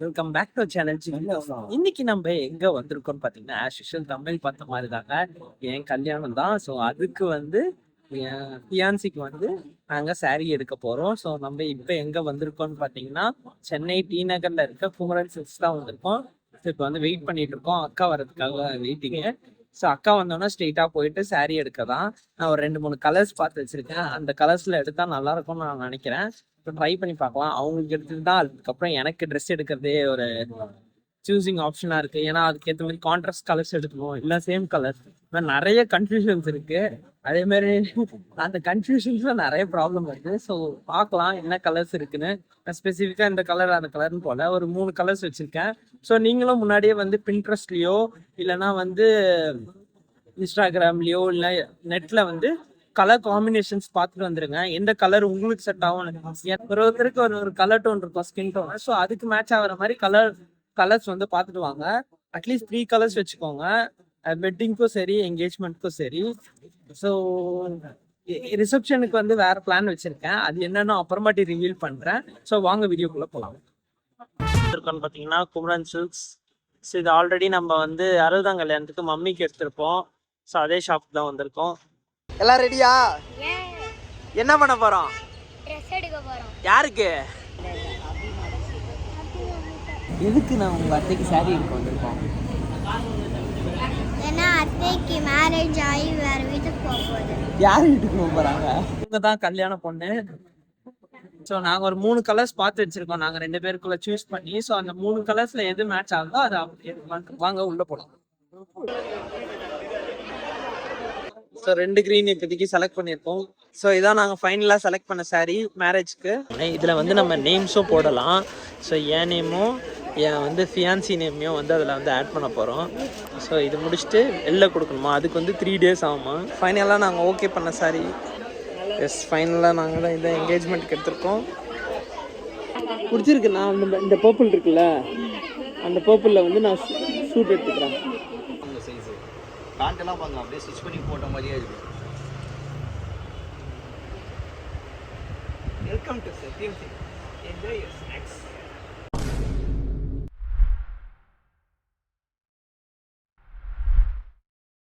Welcome back to channel. இன்னைக்கு நம்ம எங்க வந்திருக்கோம்னு பாத்தீங்கன்னா ஆஸ் யூஷுவல் தமிழ் பார்த்த மாதிரி தாங்க என் கல்யாணம் தான். ஸோ அதுக்கு வந்து என் ஃபியான்சிக்கு வந்து நாங்கள் saree எடுக்க போறோம். ஸோ நம்ம இப்போ எங்க வந்திருக்கோம்னு பாத்தீங்கன்னா சென்னை டி நகர்ல இருக்க குமரன் சில்க்ஸ் தான் வந்திருக்கோம். ஸோ இப்போ வந்து வெயிட் பண்ணிட்டு இருக்கோம் அக்கா வர்றதுக்காக வெயிட்டிங்கு. ஸோ அக்கா வந்தோன்னா ஸ்ட்ரெயிட்டாக போயிட்டு saree எடுக்க தான். நான் ஒரு 2-3 கலர்ஸ் பார்த்து வச்சிருக்கேன். அந்த கலர்ஸ்ல எடுத்தா நல்லா இருக்கும்னு நான் நினைக்கிறேன். இப்போ ட்ரை பண்ணி பார்க்கலாம். அவங்களுக்கு எடுத்துட்டு தான் அதுக்கப்புறம் எனக்கு ட்ரெஸ் எடுக்கிறதே ஒரு சூஸிங் ஆப்ஷனாக இருக்கு. ஏன்னா அதுக்கேற்ற மாதிரி கான்ட்ராஸ்ட் கலர்ஸ் எடுக்கணும், இல்லை சேம் கலர்ஸ். நிறைய கன்ஃபியூஷன்ஸ் இருக்கு. அதே மாதிரி அந்த கன்ஃபியூஷன்ஸ்ல நிறைய ப்ராப்ளம் வருது. ஸோ பார்க்கலாம் என்ன கலர்ஸ் இருக்குன்னு. நான் ஸ்பெசிஃபிக்காக இந்த கலர் அந்த கலர்னு போல ஒரு 3 கலர்ஸ் வச்சிருக்கேன். ஸோ நீங்களும் முன்னாடியே வந்து பின்ட்ரெஸ்ட்லயோ இல்லைன்னா வந்து இன்ஸ்டாகிராம்லயோ இல்லை நெட்ல வந்து கலர் காம்பினேஷன்ஸ் பார்த்துட்டு வந்துருங்க. எந்த கலர் உங்களுக்கு செட் ஆகும். ஒருத்தருக்கு ஒரு கலர் டோன் இருக்கும், ஸ்கின் டோன். ஸோ அதுக்கு மேட்ச் ஆகிற மாதிரி கலர்ஸ் வந்து பார்த்துட்டு வாங்க. அட்லீஸ்ட் 3 கலர்ஸ் வச்சுக்கோங்க, வெட்டிங்க்கும் சரி என்கேஜ்மெண்ட்க்கும் சரி. ஸோ ரிசப்ஷனுக்கு வந்து வேற பிளான் வச்சிருக்கேன். அது என்னன்னு அப்புறமாட்டி ரிவீல் பண்றேன். ஸோ வாங்க வீடியோக்குள்ள போகலாம். பார்த்தீங்கன்னா குமரன் சில்க்ஸ். ஸோ இது ஆல்ரெடி நம்ம வந்து 60ஆம் கல்யாணத்துக்கு மம்மிக்கு எடுத்திருப்போம். ஸோ அதே ஷாப் தான் வந்திருக்கோம். எல்லாம் ரெடியா? என்ன பண்ண போறோம்? யாருக்கு? எதுக்கு நான் உங்க அத்தைக்கு saree எடுக்க வந்திருக்கோம்? ஏன்னா அத்தைக்கு மேரேஜ் ஆகி வேற வீட்டுக்கு போக போகுது. யார் வீட்டுக்கு போக போறாங்க? இவங்க தான் கல்யாண பொண்ணு. ஸோ நாங்கள் ஒரு 3 கலர்ஸ் பார்த்து வச்சிருக்கோம். நாங்கள் 2 பேருக்குள்ள சூஸ் பண்ணி. ஸோ அந்த 3 கலர்ஸ்ல எது மேட்ச் ஆகுதோ அதை வாங்க உள்ள போகலாம். ஸோ 2 கிரீன் இப்போதைக்கு செலக்ட் பண்ணியிருக்கோம். ஸோ இதான் நாங்கள் ஃபைனலாக செலக்ட் பண்ண saree மேரேஜ்க்கு. இதில் வந்து நம்ம நேம்ஸும் போடலாம். ஸோ என் நேமும் என் வந்து ஃபியான்சி நேமையும் வந்து அதில் வந்து ஆட் பண்ண போகிறோம். ஸோ இது முடிச்சுட்டு வெளில கொடுக்கணுமா, அதுக்கு வந்து 3 டேஸ் ஆகுமா. ஃபைனலாக நாங்கள் ஓகே பண்ண saree. எஸ், ஃபைனலாக நாங்கள் தான் இந்த என்கேஜ்மெண்ட்டுக்கு எடுத்திருக்கோம். பிடிச்சிருக்கு. நான் இந்த பர்பிள் இருக்குல்ல, அந்த பர்பிளில் வந்து நான் ஷூட் எடுத்துக்கிறேன். பேண்ட்டெல்லாம் பாருங்க, அப்படியே ஸ்டிச் பண்ணி போட்ட மாதிரியே இருக்கு. Welcome to Sathyam Singh. Enjoy your snacks.